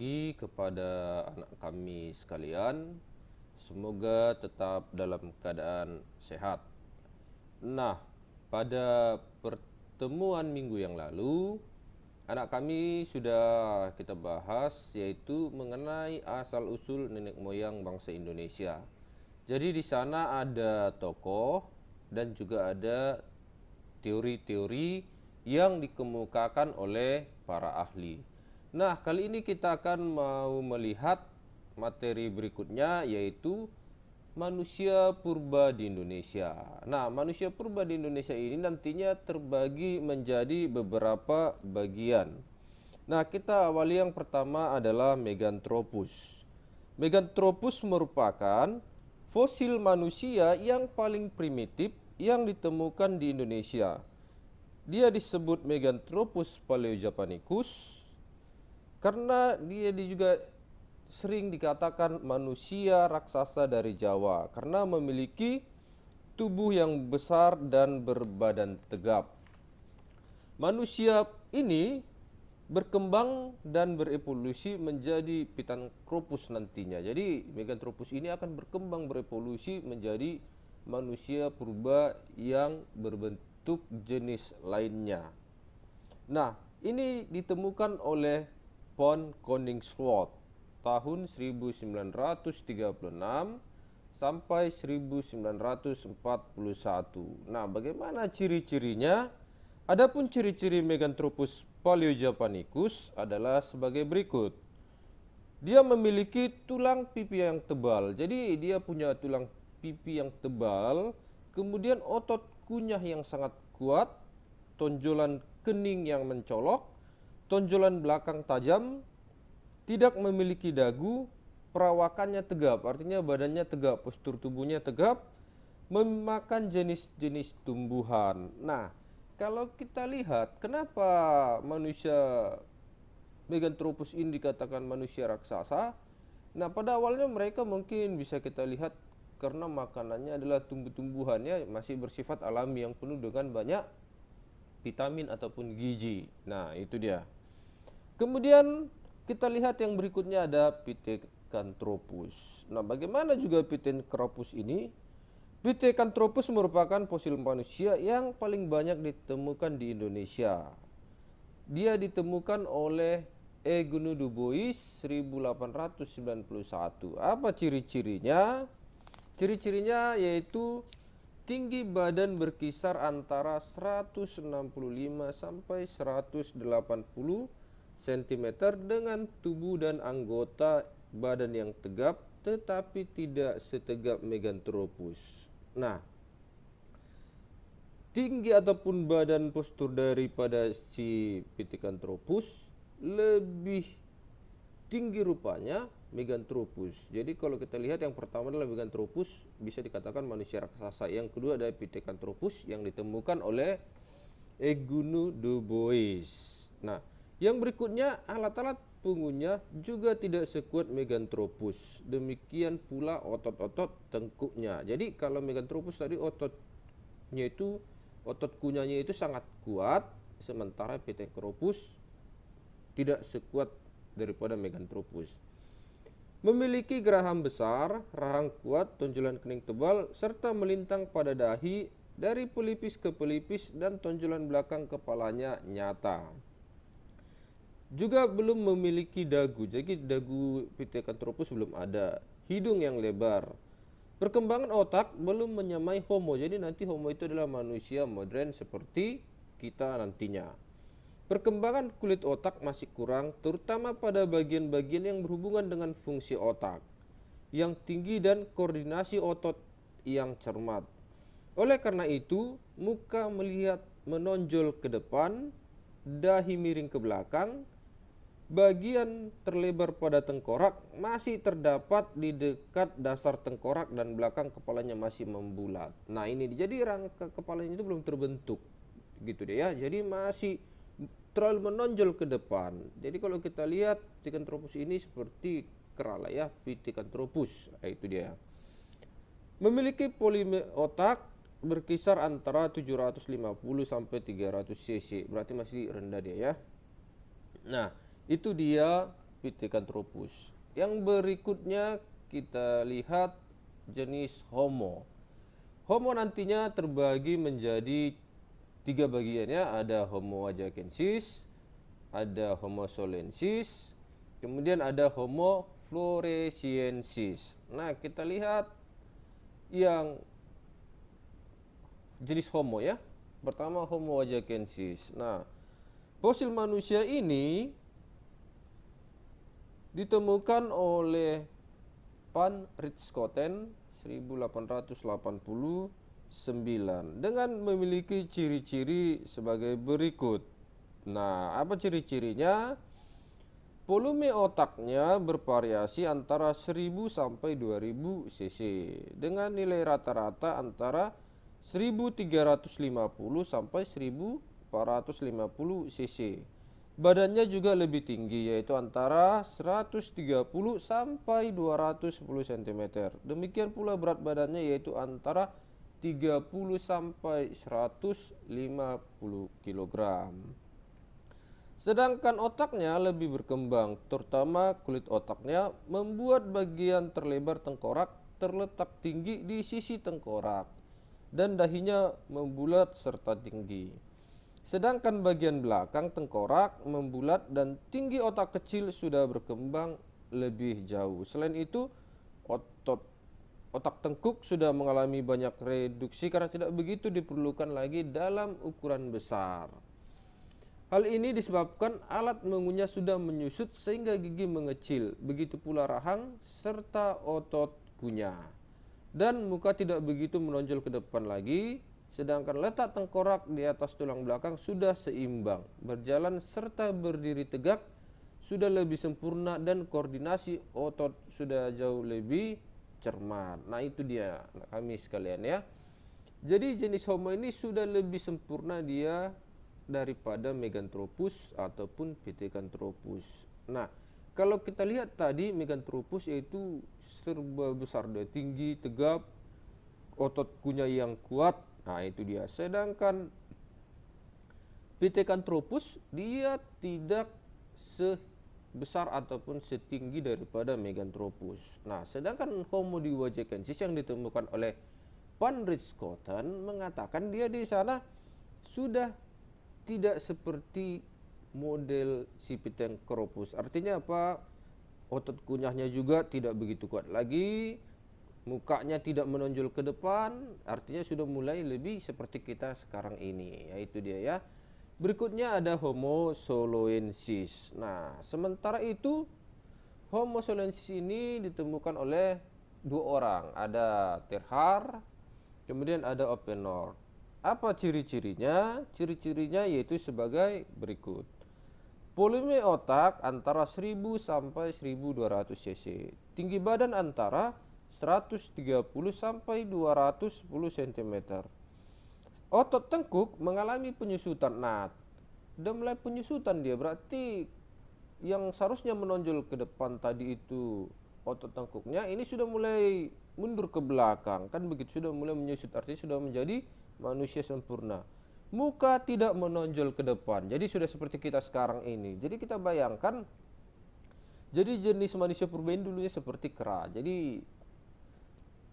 pagi kepada anak kami sekalian. Semoga tetap dalam keadaan sehat. Nah, pada pertemuan minggu yang lalu, anak kami sudah kita bahas yaitu mengenai asal-usul nenek moyang bangsa Indonesia. Jadi di sana ada tokoh dan juga ada teori-teori yang dikemukakan oleh para ahli. Nah, kali ini kita akan mau melihat materi berikutnya yaitu manusia purba di Indonesia. Nah, manusia purba di Indonesia ini nantinya terbagi menjadi beberapa bagian. Nah, kita awali yang pertama adalah Meganthropus. Meganthropus merupakan fosil manusia yang paling primitif yang ditemukan di Indonesia. Dia disebut Meganthropus paleojapanicus karena dia juga sering dikatakan manusia raksasa dari Jawa karena memiliki tubuh yang besar dan berbadan tegap. Manusia ini berkembang dan berevolusi menjadi Pithecanthropus nantinya. Jadi Meganthropus ini akan berkembang berevolusi menjadi manusia purba yang berbentuk jenis lainnya. Nah, ini ditemukan oleh von Koningswald tahun 1936 sampai 1941. Nah, bagaimana ciri-cirinya? Adapun ciri-ciri Meganthropus paleojapanicus adalah sebagai berikut. Dia memiliki tulang pipi yang tebal. Jadi dia punya tulang pipi yang tebal, kemudian otot kunyah yang sangat kuat, tonjolan kening yang mencolok, tonjolan belakang tajam, tidak memiliki dagu, perawakannya tegap, artinya badannya tegap, postur tubuhnya tegap, memakan jenis-jenis tumbuhan. Nah, kalau kita lihat kenapa manusia Meganthropus ini dikatakan manusia raksasa. Nah, pada awalnya mereka mungkin bisa kita lihat karena makanannya adalah tumbuh-tumbuhannya masih bersifat alami yang penuh dengan banyak vitamin ataupun gizi. Nah, itu dia. Kemudian kita lihat yang berikutnya ada Pithecanthropus. Nah, bagaimana juga Pithecanthropus ini? Pithecanthropus merupakan fosil manusia yang paling banyak ditemukan di Indonesia. Dia ditemukan oleh Eugène Du Bois 1891. Apa ciri-cirinya? Ciri-cirinya yaitu tinggi badan berkisar antara 165 sampai 180 cm dengan tubuh dan anggota badan yang tegap tetapi tidak setegap Meganthropus. Nah, tinggi ataupun badan postur daripada si Pithecanthropus lebih tinggi rupanya Meganthropus. Jadi kalau kita lihat yang pertama adalah Meganthropus, bisa dikatakan manusia raksasa. Yang kedua ada Pithecanthropus yang ditemukan oleh Eugène Du Bois. Nah, yang berikutnya alat-alat punggungnya juga tidak sekuat Meganthropus. Demikian pula otot-otot tengkuknya. Jadi kalau Meganthropus tadi ototnya itu otot kunyahnya itu sangat kuat, sementara Pithecanthropus tidak sekuat daripada Meganthropus. Memiliki geraham besar, rahang kuat, tonjolan kening tebal, serta melintang pada dahi dari pelipis ke pelipis dan tonjolan belakang kepalanya nyata. Juga belum memiliki dagu, jadi dagu Pithecanthropus belum ada. Hidung yang lebar. Perkembangan otak belum menyamai Homo, jadi nanti Homo itu adalah manusia modern seperti kita nantinya. Perkembangan kulit otak masih kurang, terutama pada bagian-bagian yang berhubungan dengan fungsi otak yang tinggi dan koordinasi otot yang cermat. Oleh karena itu, muka melihat menonjol ke depan, dahi miring ke belakang, bagian terlebar pada tengkorak masih terdapat di dekat dasar tengkorak dan belakang kepalanya masih membulat. Nah, ini jadi rangka kepalanya itu belum terbentuk gitu deh ya. Jadi masih terlalu menonjol ke depan. Jadi kalau kita lihat Pithecanthropus ini seperti kera ya, Pithecanthropus. Nah, itu dia. Memiliki volume otak berkisar antara 750 sampai 300 cc. Berarti masih rendah dia ya. Nah, itu dia Pithecanthropus. Yang berikutnya kita lihat jenis Homo. Homo nantinya terbagi menjadi 3 bagiannya, ada Homo ajacensis, ada Homo solensis, kemudian ada Homo floresiensis. Nah, kita lihat yang jenis Homo ya. Pertama Homo ajacensis. Nah, fosil manusia ini ditemukan oleh Van Richthofen 1889 dengan memiliki ciri-ciri sebagai berikut. Nah, apa ciri-cirinya? Volume otaknya bervariasi antara 1000 sampai 2000 cc dengan nilai rata-rata antara 1350 sampai 1450 cc. Badannya juga lebih tinggi, yaitu antara 130 sampai 210 cm. Demikian pula berat badannya, yaitu antara 30 sampai 150 kg. Sedangkan otaknya lebih berkembang, terutama kulit otaknya membuat bagian terlebar tengkorak terletak tinggi di sisi tengkorak dan dahinya membulat serta tinggi. Sedangkan bagian belakang tengkorak membulat dan tinggi otak kecil sudah berkembang lebih jauh. Selain itu, otak tengkuk sudah mengalami banyak reduksi karena tidak begitu diperlukan lagi dalam ukuran besar. Hal ini disebabkan alat mengunyah sudah menyusut sehingga gigi mengecil, begitu pula rahang serta otot kunyah. Dan muka tidak begitu menonjol ke depan lagi, sedangkan letak tengkorak di atas tulang belakang sudah seimbang, berjalan serta berdiri tegak sudah lebih sempurna dan koordinasi otot sudah jauh lebih cermat. Nah, itu dia kami sekalian ya. Jadi jenis Homo ini sudah lebih sempurna dia daripada Meganthropus ataupun Pithecanthropus. Nah, kalau kita lihat tadi Meganthropus yaitu serba besar, dia tinggi, tegap, otot kunyah yang kuat. Nah, itu dia. Sedangkan Pithecanthropus dia tidak sebesar ataupun setinggi daripada Meganthropus. Nah, sedangkan Homo ajacensis yang ditemukan oleh Van Richthofen mengatakan dia di sana sudah tidak seperti model si Pithecanthropus. Artinya apa? Otot kunyahnya juga tidak begitu kuat lagi, mukanya tidak menonjol ke depan, artinya sudah mulai lebih seperti kita sekarang ini. Yaitu dia ya. Berikutnya ada Homo soloensis. Nah, sementara itu Homo soloensis ini ditemukan oleh 2 orang, ada Terhar, kemudian ada Oppenor. Apa ciri-cirinya? Ciri-cirinya yaitu sebagai berikut. Volume otak antara 1000 sampai 1200 cc. Tinggi badan antara 130 sampai 210 cm. Otot tengkuk mengalami penyusutan. Nah, udah mulai penyusutan dia, berarti yang seharusnya menonjol ke depan tadi itu otot tengkuknya, ini sudah mulai mundur ke belakang. Kan begitu, sudah mulai menyusut, artinya sudah menjadi manusia sempurna. Muka tidak menonjol ke depan, jadi sudah seperti kita sekarang ini. Jadi kita bayangkan, jadi jenis manusia purba ini dulunya seperti kera, jadi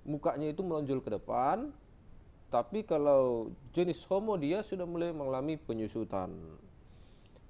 mukanya itu menonjol ke depan. Tapi kalau jenis Homo dia sudah mulai mengalami penyusutan.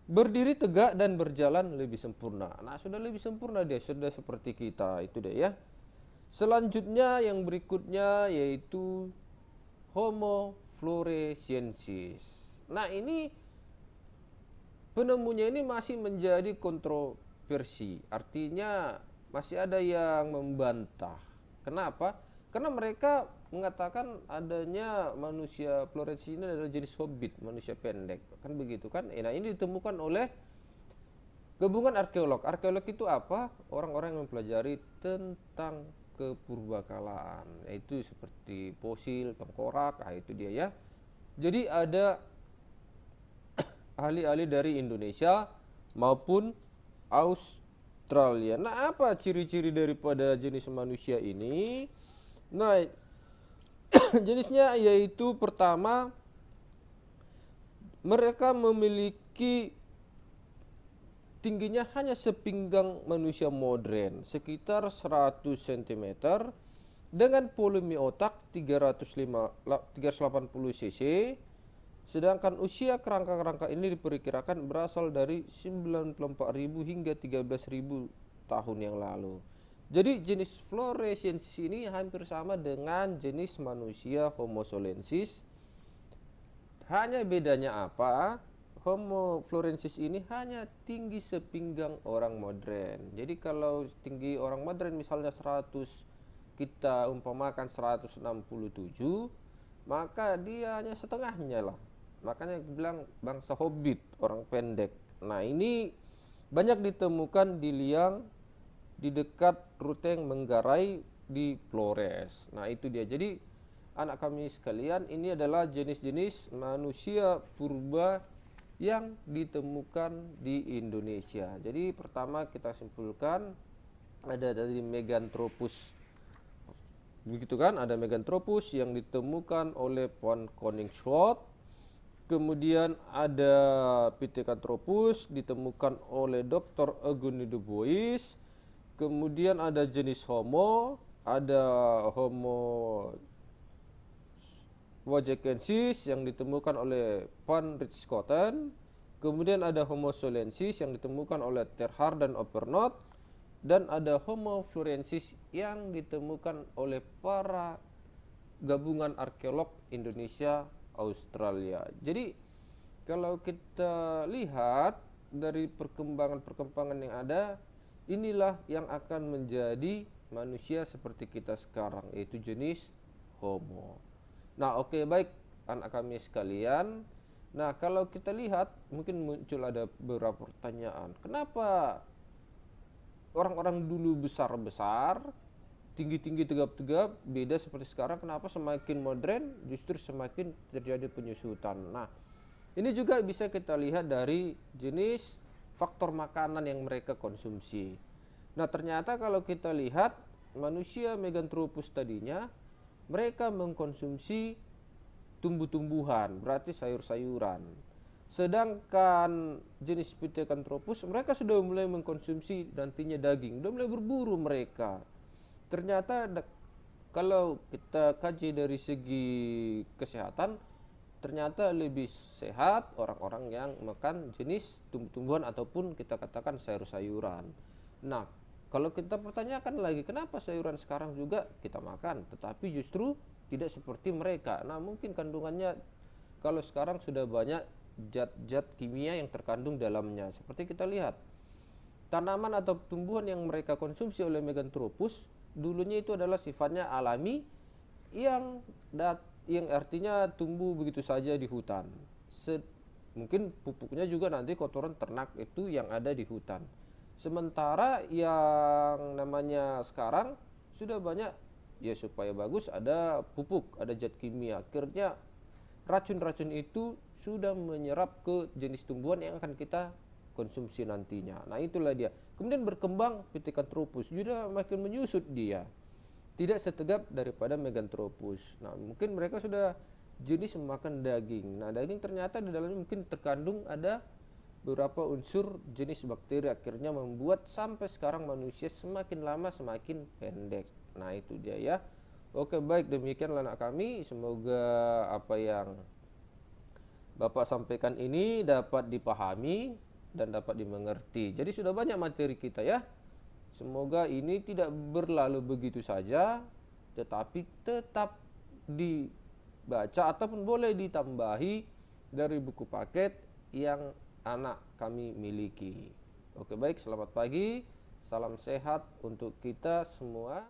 Berdiri tegak dan berjalan lebih sempurna. Nah, sudah lebih sempurna dia, sudah seperti kita, itu dia ya. Selanjutnya yang berikutnya yaitu Homo floresiensis. Nah, ini penemunya ini masih menjadi kontroversi. Artinya masih ada yang membantah. Kenapa? Karena mereka mengatakan adanya manusia floresiensis ini adalah jenis hobbit, manusia pendek. Kan begitu kan? Nah, ini ditemukan oleh gabungan arkeolog. Arkeolog itu apa? Orang-orang yang mempelajari tentang kepurbakalaan, yaitu seperti fosil, tengkorak, itu dia ya. Jadi ada ahli-ahli dari Indonesia maupun Australia. Nah, apa ciri-ciri daripada jenis manusia ini? Nah, jenisnya yaitu pertama, mereka memiliki tingginya hanya sepinggang manusia modern, sekitar 100 cm, dengan volume otak 380 cc, sedangkan usia kerangka-kerangka ini diperkirakan berasal dari 94.000 hingga 13.000 tahun yang lalu. Jadi jenis Floresiensis ini hampir sama dengan jenis manusia Homo solensis. Hanya bedanya apa? Homo florensis ini hanya tinggi sepinggang orang modern. Jadi kalau tinggi orang modern misalnya 100, kita umpamakan 167, maka dia hanya setengahnya lah. Makanya bilang bangsa hobbit, orang pendek. Nah, ini banyak ditemukan di liang di dekat Ruteng Manggarai di Flores. Nah, itu dia. Jadi anak kami sekalian, ini adalah jenis-jenis manusia purba yang ditemukan di Indonesia. Jadi pertama kita simpulkan ada dari Meganthropus, begitu kan? Ada Meganthropus yang ditemukan oleh von Koningswald. Kemudian ada Pithecanthropus ditemukan oleh Dr. Eugène Du Bois. Kemudian ada jenis Homo, ada Homo Wagekensis yang ditemukan oleh Van Richthofen. Kemudian ada Homo solensis yang ditemukan oleh Terhar dan Opernot, dan ada Homo florensis yang ditemukan oleh para gabungan arkeolog Indonesia Australia. Jadi kalau kita lihat dari perkembangan-perkembangan yang ada, inilah yang akan menjadi manusia seperti kita sekarang, yaitu jenis Homo. Nah, oke, baik anak kami sekalian. Nah, kalau kita lihat mungkin muncul ada beberapa pertanyaan. Kenapa orang-orang dulu besar-besar, tinggi-tinggi, tegap-tegap, beda seperti sekarang? Kenapa semakin modern justru semakin terjadi penyusutan? Nah, ini juga bisa kita lihat dari jenis faktor makanan yang mereka konsumsi. Nah, ternyata kalau kita lihat manusia Meganthropus tadinya, mereka mengkonsumsi tumbuh-tumbuhan, berarti sayur-sayuran. Sedangkan jenis Pithecanthropus, mereka sudah mulai mengkonsumsi nantinya daging, sudah mulai berburu mereka. Ternyata kalau kita kaji dari segi kesehatan, ternyata lebih sehat orang-orang yang makan jenis tumbuh-tumbuhan ataupun kita katakan sayur-sayuran. Nah, kalau kita pertanyakan lagi, kenapa sayuran sekarang juga kita makan, tetapi justru tidak seperti mereka? Nah, mungkin kandungannya kalau sekarang sudah banyak zat-zat kimia yang terkandung dalamnya. Seperti kita lihat, tanaman atau tumbuhan yang mereka konsumsi oleh Meganthropus, dulunya itu adalah sifatnya alami, yang artinya tumbuh begitu saja di hutan. Mungkin pupuknya juga nanti kotoran ternak itu yang ada di hutan. Sementara yang namanya sekarang sudah banyak, ya supaya bagus ada pupuk, ada zat kimia. Akhirnya racun-racun itu sudah menyerap ke jenis tumbuhan yang akan kita konsumsi nantinya. Nah, itulah dia. Kemudian berkembang Pithecanthropus, juga makin menyusut dia. Tidak setegap daripada Meganthropus. Nah, mungkin mereka sudah jenis memakan daging. Nah, daging ternyata di dalamnya mungkin terkandung ada beberapa unsur jenis bakteri, akhirnya membuat sampai sekarang manusia semakin lama semakin pendek. Nah, itu dia ya. Oke, baik, demikianlah anak kami. Semoga apa yang Bapak sampaikan ini dapat dipahami dan dapat dimengerti. Jadi sudah banyak materi kita ya. Semoga ini tidak berlalu begitu saja, tetapi tetap dibaca ataupun boleh ditambahi dari buku paket yang anak kami miliki. Oke, baik, selamat pagi, salam sehat untuk kita semua.